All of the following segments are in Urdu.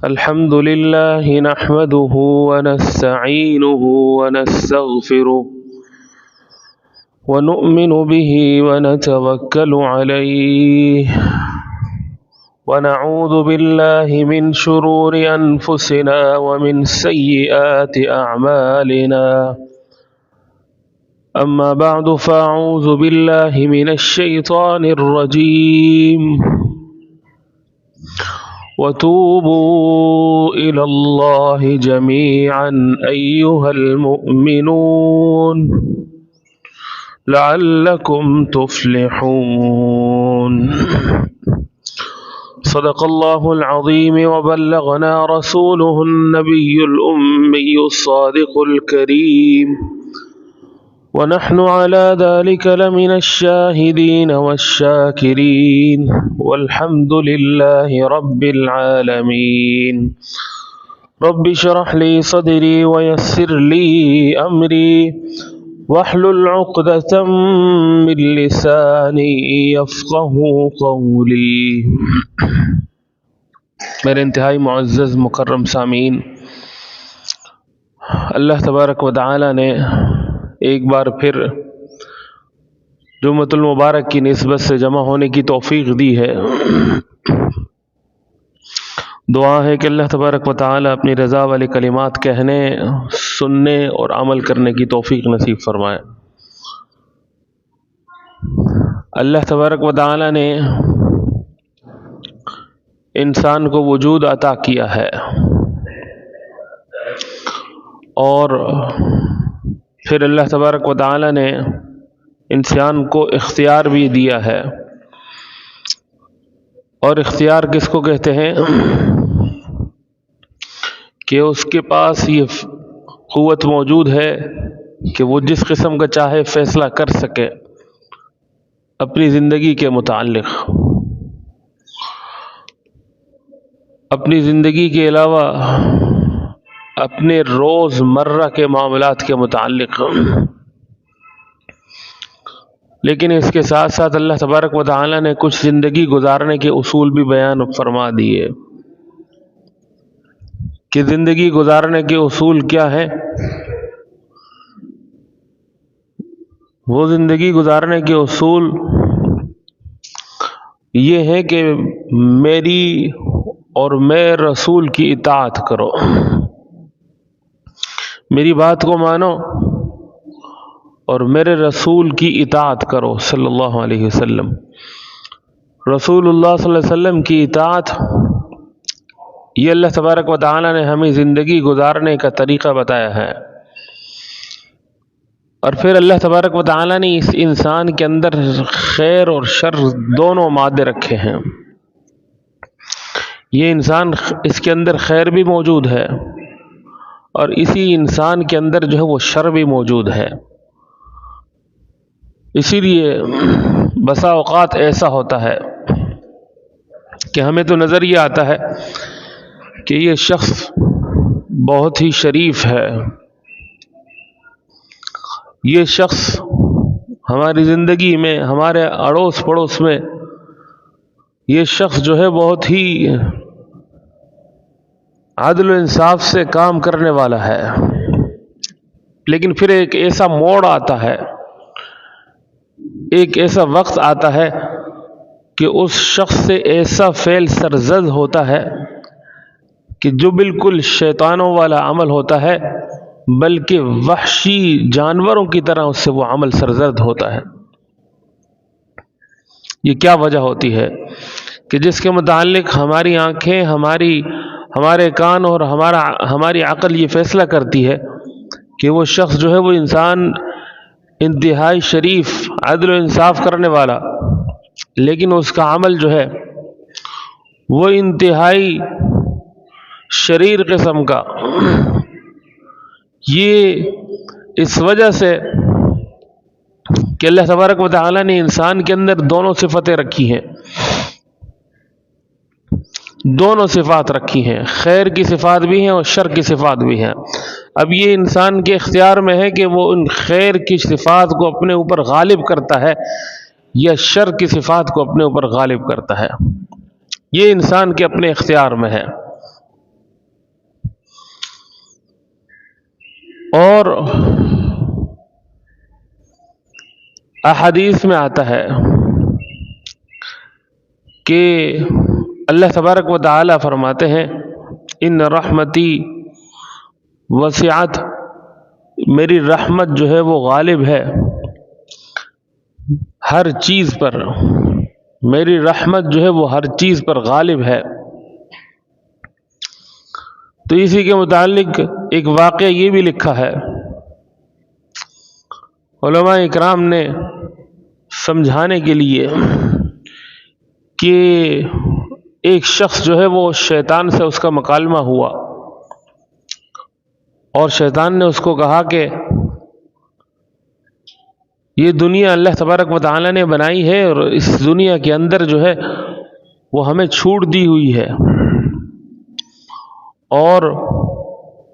الحمد لله نحمده ونستعينه ونستغفره ونؤمن به ونتوكل عليه ونعوذ بالله من شرور أنفسنا ومن سيئات أعمالنا. أما بعد فأعوذ بالله من الشيطان الرجيم. وتوبوا إلى الله جميعا أيها المؤمنون لعلكم تفلحون. صدق الله العظيم وبلغنا رسوله النبي الأمي الصادق الكريم ونحن على ذلك لمن الشاهدين والشاكرين والحمد لله رب العالمين. رب اشرح لي صدري ويسر لي أمري واحلل عقدة من لساني يفقه قولي. میرے انتہائی معزز مکرم سامعین، اللہ تبارک و تعالی نے ایک بار پھر جمعۃ المبارک کی نسبت سے جمع ہونے کی توفیق دی ہے۔ دعا ہے کہ اللہ تبارک و تعالی اپنی رضا والے کلمات کہنے، سننے اور عمل کرنے کی توفیق نصیب فرمائے۔ اللہ تبارک و تعالی نے انسان کو وجود عطا کیا ہے اور پھر اللہ تبارک و تعالی نے انسان کو اختیار بھی دیا ہے۔ اور اختیار کس کو کہتے ہیں؟ کہ اس کے پاس یہ قوت موجود ہے کہ وہ جس قسم کا چاہے فیصلہ کر سکے اپنی زندگی کے متعلق، اپنی زندگی کے علاوہ اپنے روز مرہ کے معاملات کے متعلق۔ لیکن اس کے ساتھ ساتھ اللہ تبارک و تعالی نے کچھ زندگی گزارنے کے اصول بھی بیان فرما دیے کہ زندگی گزارنے کے اصول کیا ہے۔ وہ زندگی گزارنے کے اصول یہ ہے کہ میری اور میں رسول کی اطاعت کرو، میری بات کو مانو اور میرے رسول کی اطاعت کرو صلی اللہ علیہ وسلم۔ رسول اللہ صلی اللہ علیہ وسلم کی اطاعت، یہ اللہ تبارک و تعالی نے ہمیں زندگی گزارنے کا طریقہ بتایا ہے۔ اور پھر اللہ تبارک و تعالی نے اس انسان کے اندر خیر اور شر دونوں مادے رکھے ہیں۔ یہ انسان، اس کے اندر خیر بھی موجود ہے اور اسی انسان کے اندر جو ہے وہ شر بھی موجود ہے۔ اسی لیے بسا اوقات ایسا ہوتا ہے کہ ہمیں تو نظر یہ آتا ہے کہ یہ شخص بہت ہی شریف ہے، یہ شخص ہماری زندگی میں، ہمارے اڑوس پڑوس میں یہ شخص جو ہے بہت ہی عدل و انصاف سے کام کرنے والا ہے۔ لیکن پھر ایک ایسا موڑ آتا ہے، ایک ایسا وقت آتا ہے کہ اس شخص سے ایسا فعل سرزد ہوتا ہے کہ جو بالکل شیطانوں والا عمل ہوتا ہے، بلکہ وحشی جانوروں کی طرح اس سے وہ عمل سرزد ہوتا ہے۔ یہ کیا وجہ ہوتی ہے کہ جس کے متعلق ہماری آنکھیں، ہمارے کان اور ہماری عقل یہ فیصلہ کرتی ہے کہ وہ شخص جو ہے وہ انسان انتہائی شریف، عدل و انصاف کرنے والا، لیکن اس کا عمل جو ہے وہ انتہائی شریر قسم کا۔ یہ اس وجہ سے کہ اللہ تبارک و تعالی نے انسان کے اندر دونوں صفتیں رکھی ہیں، دونوں صفات رکھی ہیں، خیر کی صفات بھی ہیں اور شر کی صفات بھی ہیں۔ اب یہ انسان کے اختیار میں ہے کہ وہ ان خیر کی صفات کو اپنے اوپر غالب کرتا ہے یا شر کی صفات کو اپنے اوپر غالب کرتا ہے. یہ انسان کے اپنے اختیار میں ہے. اور احادیث میں آتا ہے کہ اللہ تبارک و تعالی فرماتے ہیں ان رحمتی وسعت، میری رحمت جو ہے وہ غالب ہے ہر چیز پر، میری رحمت جو ہے وہ ہر چیز پر غالب ہے. تو اسی کے متعلق ایک واقعہ یہ بھی لکھا ہے، علماء اکرام نے سمجھانے کے لیے کہ ایک شخص جو ہے وہ شیطان سے اس کا مکالمہ ہوا، اور شیطان نے اس کو کہا کہ یہ دنیا اللہ تبارک و تعالی نے بنائی ہے، اور اس دنیا کے اندر جو ہے وہ ہمیں چھوٹ دی ہوئی ہے، اور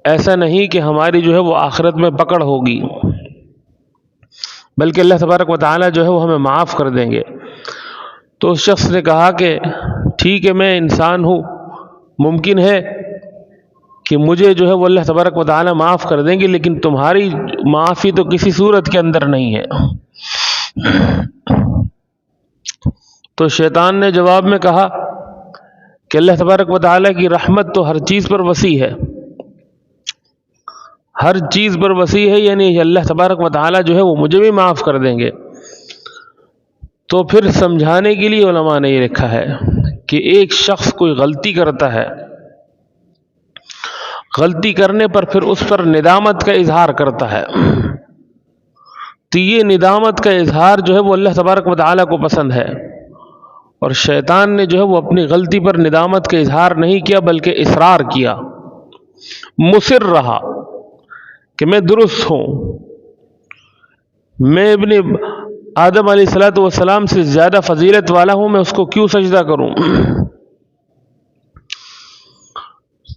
ایسا نہیں کہ ہماری جو ہے وہ آخرت میں پکڑ ہوگی، بلکہ اللہ تبارک و تعالی جو ہے وہ ہمیں معاف کر دیں گے. تو اس شخص نے کہا کہ ٹھیک ہے، میں انسان ہوں، ممکن ہے کہ مجھے جو ہے وہ اللہ تبارک و تعالی معاف کر دیں گے، لیکن تمہاری معافی تو کسی صورت کے اندر نہیں ہے. تو شیطان نے جواب میں کہا کہ اللہ تبارک و تعالی کی رحمت تو ہر چیز پر وسیع ہے، ہر چیز پر وسیع ہے، یعنی اللہ تبارک و تعالی جو ہے وہ مجھے بھی معاف کر دیں گے. تو پھر سمجھانے کے لیے علماء نے یہ لکھا ہے کہ ایک شخص کوئی غلطی کرتا ہے، غلطی کرنے پر پھر اس پر ندامت کا اظہار کرتا ہے، تو یہ ندامت کا اظہار جو ہے وہ اللہ تبارک و تعالی کو پسند ہے. اور شیطان نے جو ہے وہ اپنی غلطی پر ندامت کا اظہار نہیں کیا، بلکہ اصرار کیا، مصر رہا کہ میں درست ہوں، میں ابن آدم علیہ الصلوۃ والسلام سے زیادہ فضیلت والا ہوں، میں اس کو کیوں سجدہ کروں.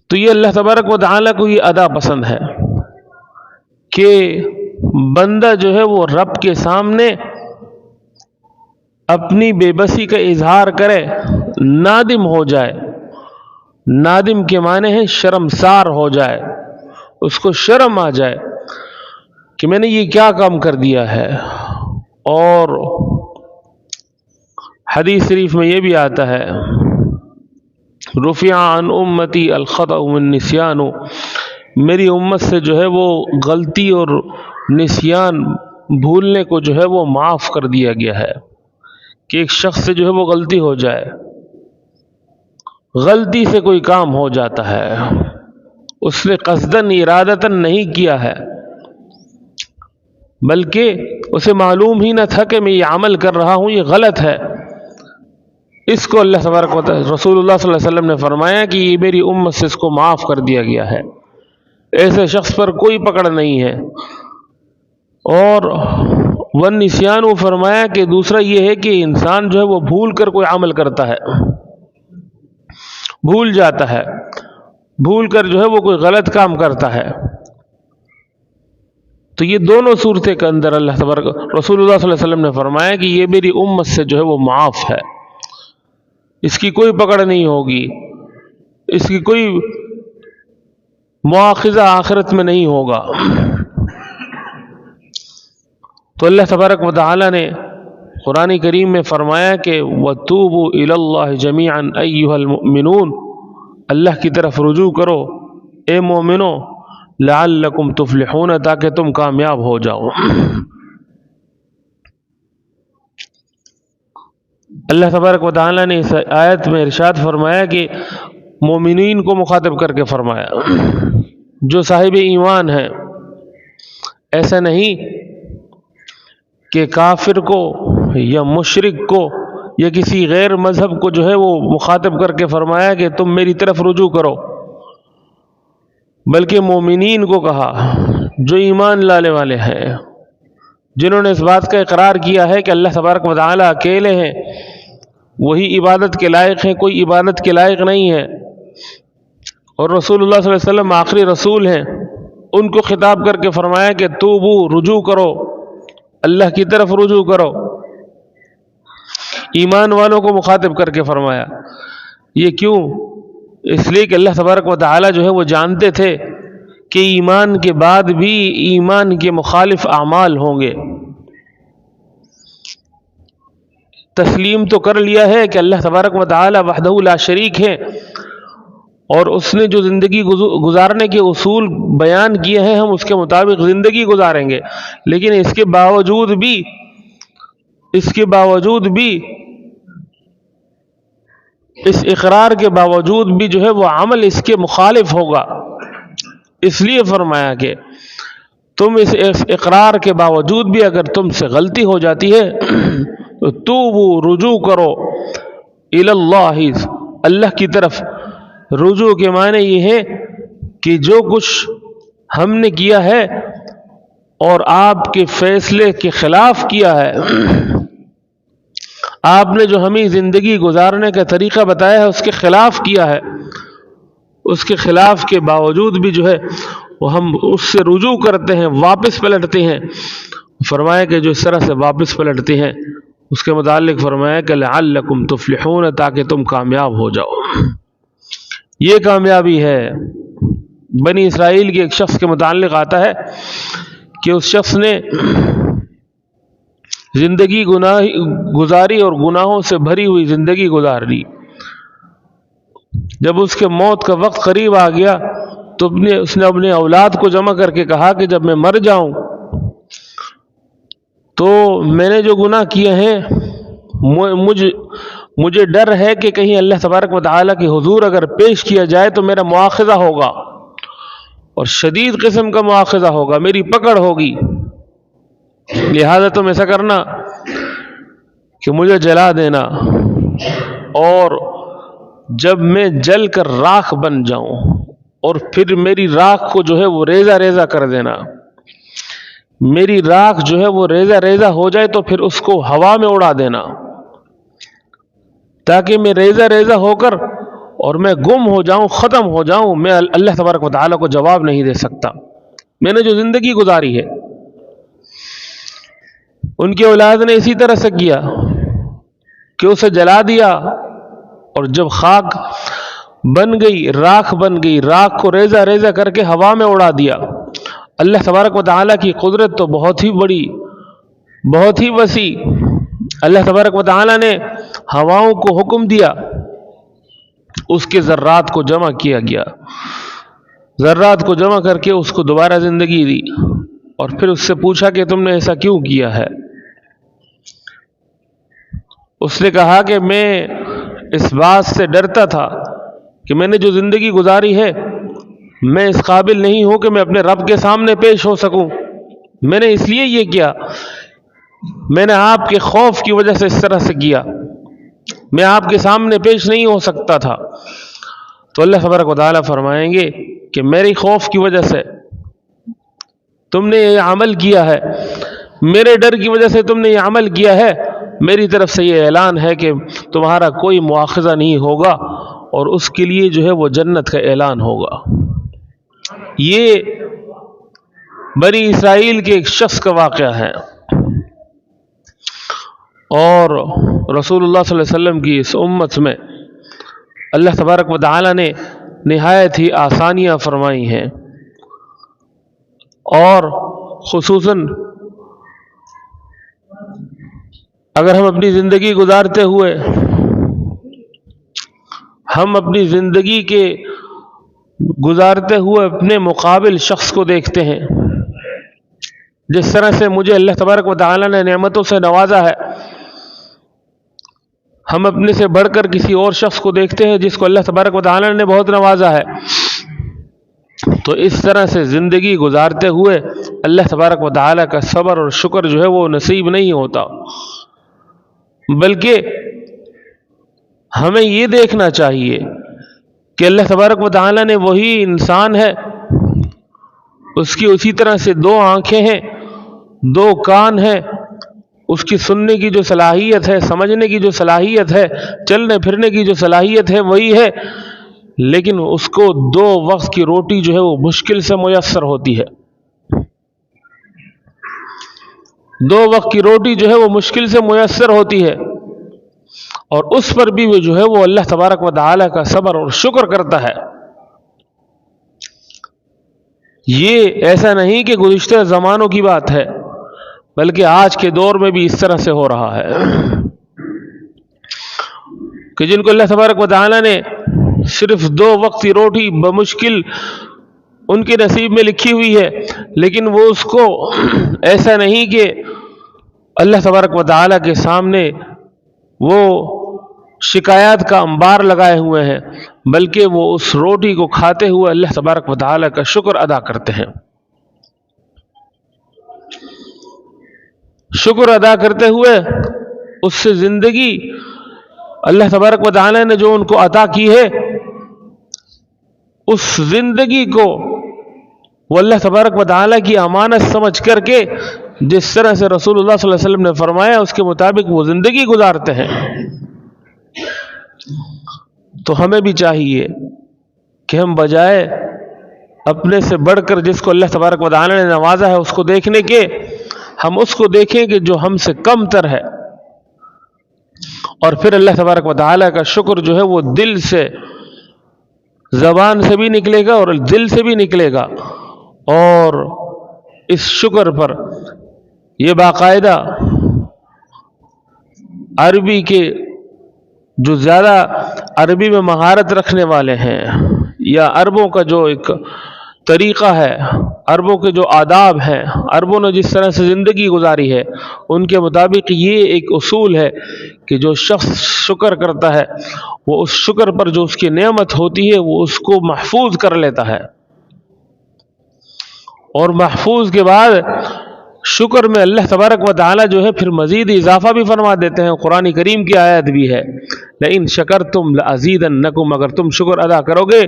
تو یہ اللہ تبارک و تعالی کو یہ ادا پسند ہے کہ بندہ جو ہے وہ رب کے سامنے اپنی بے بسی کا اظہار کرے، نادم ہو جائے. نادم کے معنی ہے شرمسار ہو جائے، اس کو شرم آ جائے کہ میں نے یہ کیا کام کر دیا ہے. اور حدیث شریف میں یہ بھی آتا ہے رفع عن امتی الخطأ والنسیان، میری امت سے جو ہے وہ غلطی اور نسیان، بھولنے کو جو ہے وہ معاف کر دیا گیا ہے. کہ ایک شخص سے جو ہے وہ غلطی ہو جائے، غلطی سے کوئی کام ہو جاتا ہے، اس نے قصداً ارادتاً نہیں کیا ہے، بلکہ اسے معلوم ہی نہ تھا کہ میں یہ عمل کر رہا ہوں یہ غلط ہے. اس کو اللہ تبارک و تعالی رسول اللہ صلی اللہ علیہ وسلم نے فرمایا کہ یہ میری امت سے اس کو معاف کر دیا گیا ہے، ایسے شخص پر کوئی پکڑ نہیں ہے. اور والنسیان وہ فرمایا کہ دوسرا یہ ہے کہ انسان جو ہے وہ بھول کر کوئی عمل کرتا ہے، بھول جاتا ہے، بھول کر جو ہے وہ کوئی غلط کام کرتا ہے. تو یہ دونوں صورتیں کے اندر اللہ تبارک رسول اللہ صلی اللہ علیہ وسلم نے فرمایا کہ یہ میری امت سے جو ہے وہ معاف ہے، اس کی کوئی پکڑ نہیں ہوگی، اس کی کوئی مواخذہ آخرت میں نہیں ہوگا. تو اللہ تبارک و تعالی نے قرآن کریم میں فرمایا کہ وَتُوبُوا إِلَى اللَّهِ جَمِيعًا أَيُّهَا الْمُؤْمِنُونَ، اللہ کی طرف رجوع کرو اے مومنو، لعلکم تفلحون، تاکہ تم کامیاب ہو جاؤ. اللہ تبارک و تعالی نے اس آیت میں ارشاد فرمایا کہ مومنین کو مخاطب کر کے فرمایا، جو صاحب ایمان ہیں. ایسا نہیں کہ کافر کو یا مشرک کو یا کسی غیر مذہب کو جو ہے وہ مخاطب کر کے فرمایا کہ تم میری طرف رجوع کرو، بلکہ مومنین کو کہا جو ایمان لانے والے ہیں، جنہوں نے اس بات کا اقرار کیا ہے کہ اللہ تبارک و تعالی اکیلے ہیں، وہی عبادت کے لائق ہیں، کوئی عبادت کے لائق نہیں ہے، اور رسول اللہ صلی اللہ علیہ وسلم آخری رسول ہیں. ان کو خطاب کر کے فرمایا کہ توبو، رجوع کرو، اللہ کی طرف رجوع کرو. ایمان والوں کو مخاطب کر کے فرمایا۔ یہ کیوں؟ اس لیے کہ اللہ تبارک و تعالی جو ہے وہ جانتے تھے کہ ایمان کے بعد بھی ایمان کے مخالف اعمال ہوں گے۔ تسلیم تو کر لیا ہے کہ اللہ تبارک و تعالی وحدہ لا شریک ہے، اور اس نے جو زندگی گزارنے کے اصول بیان کیے ہیں ہم اس کے مطابق زندگی گزاریں گے، لیکن اس کے باوجود بھی اس اقرار کے باوجود بھی جو ہے وہ عمل اس کے مخالف ہوگا۔ اس لیے فرمایا کہ تم اس اقرار کے باوجود بھی اگر تم سے غلطی ہو جاتی ہے تو توبو، رجوع کرو، الی اللہ، اللہ کی طرف۔ رجوع کے معنی یہ ہے کہ جو کچھ ہم نے کیا ہے اور آپ کے فیصلے کے خلاف کیا ہے، آپ نے جو ہمیں زندگی گزارنے کا طریقہ بتایا ہے اس کے خلاف کیا ہے، اس کے خلاف کے باوجود بھی جو ہے وہ ہم اس سے رجوع کرتے ہیں، واپس پلٹتے ہیں۔ فرمایا کہ جو اس طرح سے واپس پلٹتے ہیں اس کے متعلق فرمایا کہ لعلکم تفلحون، تاکہ تم کامیاب ہو جاؤ۔ یہ کامیابی ہے۔ بنی اسرائیل کے ایک شخص کے متعلق آتا ہے کہ اس شخص نے زندگی گزاری اور گناہوں سے بھری ہوئی زندگی گزار لی۔ جب اس کے موت کا وقت قریب آ گیا تو اس نے اپنے اولاد کو جمع کر کے کہا کہ جب میں مر جاؤں تو میں نے جو گناہ کیے ہیں مجھے ڈر ہے کہ کہیں اللہ تبارک و تعالیٰ کے حضور اگر پیش کیا جائے تو میرا مواخذہ ہوگا، اور شدید قسم کا مواخذہ ہوگا، میری پکڑ ہوگی۔ لہذا تم ایسا کرنا کہ مجھے جلا دینا، اور جب میں جل کر راکھ بن جاؤں اور پھر میری راکھ کو جو ہے وہ ریزہ ریزہ کر دینا۔ میری راکھ جو ہے وہ ریزہ ریزہ ہو جائے تو پھر اس کو ہوا میں اڑا دینا، تاکہ میں ریزہ ریزہ ہو کر اور میں گم ہو جاؤں، ختم ہو جاؤں، میں اللہ تبارک و تعالیٰ کو جواب نہیں دے سکتا۔ میں نے جو زندگی گزاری ہے۔ ان کی اولاد نے اسی طرح سے کیا کہ اسے جلا دیا، اور جب خاک بن گئی، راکھ بن گئی، راکھ کو ریزہ ریزہ کر کے ہوا میں اڑا دیا۔ اللہ تبارک و تعالیٰ کی قدرت تو بہت ہی بڑی، بہت ہی وسیع۔ اللہ تبارک و تعالیٰ نے ہواؤں کو حکم دیا، اس کے ذرات کو جمع کیا گیا، ذرات کو جمع کر کے اس کو دوبارہ زندگی دی، اور پھر اس سے پوچھا کہ تم نے ایسا کیوں کیا ہے؟ اس نے کہا کہ میں اس بات سے ڈرتا تھا کہ میں نے جو زندگی گزاری ہے میں اس قابل نہیں ہوں کہ میں اپنے رب کے سامنے پیش ہو سکوں، میں نے اس لیے یہ کیا، میں نے آپ کے خوف کی وجہ سے اس طرح سے کیا، میں آپ کے سامنے پیش نہیں ہو سکتا تھا۔ تو اللہ تبارک و تعالیٰ فرمائیں گے کہ میری خوف کی وجہ سے تم نے یہ عمل کیا ہے، میرے ڈر کی وجہ سے تم نے یہ عمل کیا ہے، میری طرف سے یہ اعلان ہے کہ تمہارا کوئی مواخذہ نہیں ہوگا، اور اس کے لیے جو ہے وہ جنت کا اعلان ہوگا۔ یہ بنی اسرائیل کے ایک شخص کا واقعہ ہے، اور رسول اللہ صلی اللہ علیہ وسلم کی اس امت میں اللہ تبارک و تعالی نے نہایت ہی آسانیاں فرمائی ہیں، اور خصوصاً اگر ہم اپنی زندگی گزارتے ہوئے اپنے مقابل شخص کو دیکھتے ہیں، جس طرح سے مجھے اللہ تبارک و تعالی نے نعمتوں سے نوازا ہے، ہم اپنے سے بڑھ کر کسی اور شخص کو دیکھتے ہیں جس کو اللہ تبارک و تعالی نے بہت نوازا ہے، تو اس طرح سے زندگی گزارتے ہوئے اللہ تبارک و تعالی کا صبر اور شکر جو ہے وہ نصیب نہیں ہوتا، بلکہ ہمیں یہ دیکھنا چاہیے کہ اللہ تبارک و تعالی نے وہی انسان ہے، اس کی اسی طرح سے 2 آنکھیں ہیں، 2 کان ہیں، اس کی سننے کی جو صلاحیت ہے، سمجھنے کی جو صلاحیت ہے، چلنے پھرنے کی جو صلاحیت ہے وہی ہے، لیکن اس کو 2 وقت کی روٹی جو ہے وہ مشکل سے میسر ہوتی ہے، 2 وقت کی روٹی جو ہے وہ مشکل سے میسر ہوتی ہے، اور اس پر بھی وہ جو ہے وہ اللہ تبارک و تعالی کا صبر اور شکر کرتا ہے۔ یہ ایسا نہیں کہ گزشتہ زمانوں کی بات ہے، بلکہ آج کے دور میں بھی اس طرح سے ہو رہا ہے کہ جن کو اللہ تبارک و تعالی نے صرف 2 وقت کی روٹی بمشکل ان کے نصیب میں لکھی ہوئی ہے، لیکن وہ اس کو ایسا نہیں کہ اللہ تبارک و تعالی کے سامنے وہ شکایات کا انبار لگائے ہوئے ہیں، بلکہ وہ اس روٹی کو کھاتے ہوئے اللہ تبارک و تعالی کا شکر ادا کرتے ہیں۔ شکر ادا کرتے ہوئے اس سے زندگی اللہ تبارک و تعالی نے جو ان کو عطا کی ہے، اس زندگی کو وہ اللہ تبارک و تعالی کی امانت سمجھ کر کے جس طرح سے رسول اللہ صلی اللہ علیہ وسلم نے فرمایا اس کے مطابق وہ زندگی گزارتے ہیں۔ تو ہمیں بھی چاہیے کہ ہم بجائے اپنے سے بڑھ کر جس کو اللہ تبارک و تعالی نے نوازا ہے اس کو دیکھنے کے، ہم اس کو دیکھیں کہ جو ہم سے کم تر ہے، اور پھر اللہ تبارک و تعالی کا شکر جو ہے وہ دل سے، زبان سے بھی نکلے گا اور دل سے بھی نکلے گا، اور اس شکر پر یہ باقاعدہ عربی کے جو زیادہ عربی میں مہارت رکھنے والے ہیں، یا عربوں کا جو ایک طریقہ ہے، عربوں کے جو آداب ہیں، عربوں نے جس طرح سے زندگی گزاری ہے، ان کے مطابق یہ ایک اصول ہے کہ جو شخص شکر کرتا ہے وہ اس شکر پر جو اس کی نعمت ہوتی ہے وہ اس کو محفوظ کر لیتا ہے، اور محفوظ کے بعد شکر میں اللہ تبارک و تعالی جو ہے پھر مزید اضافہ بھی فرما دیتے ہیں۔ قرآن کریم کی آیت بھی ہے، لئن شکرتم لازیدنکم، اگر تم شکر ادا کرو گے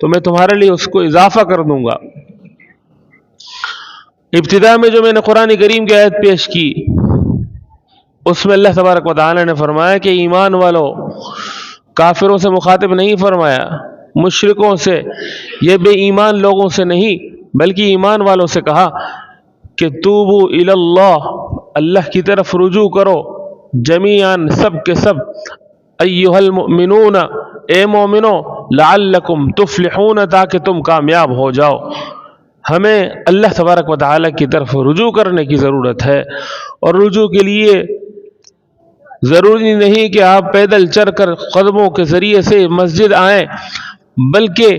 تو میں تمہارے لیے اس کو اضافہ کر دوں گا۔ ابتدا میں جو میں نے قرآن کریم کی آیت پیش کی اس میں اللہ تبارک و تعالی نے فرمایا کہ ایمان والو، کافروں سے مخاطب نہیں فرمایا، مشرکوں سے، یہ بے ایمان لوگوں سے نہیں بلکہ ایمان والوں سے کہا کہ توبو الی اللہ، اللہ کی طرف رجوع کرو، جمیعاً سب کے سب، ایھا المؤمنون، اے مومنو، لعلکم تفلحون، تاکہ تم کامیاب ہو جاؤ۔ ہمیں اللہ تبارک و تعالی کی طرف رجوع کرنے کی ضرورت ہے، اور رجوع کے لیے ضروری نہیں کہ آپ پیدل چل کر قدموں کے ذریعے سے مسجد آئیں، بلکہ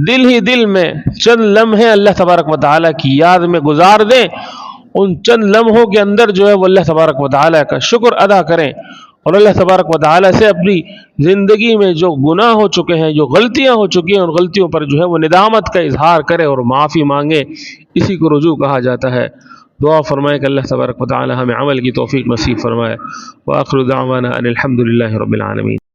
دل ہی دل میں چند لمحے اللہ تبارک و تعالی کی یاد میں گزار دیں، ان چند لمحوں کے اندر جو ہے وہ اللہ تبارک و تعالی کا شکر ادا کریں، اور اللہ تبارک و تعالی سے اپنی زندگی میں جو گناہ ہو چکے ہیں، جو غلطیاں ہو چکی ہیں، ان غلطیوں پر جو ہے وہ ندامت کا اظہار کرے اور معافی مانگے، اسی کو رجوع کہا جاتا ہے۔ دعا فرمائے کہ اللہ تبارک و تعالی ہمیں عمل کی توفیق نصیب فرمائے۔ وآخر دعوانا ان الحمد للہ رب العالمین۔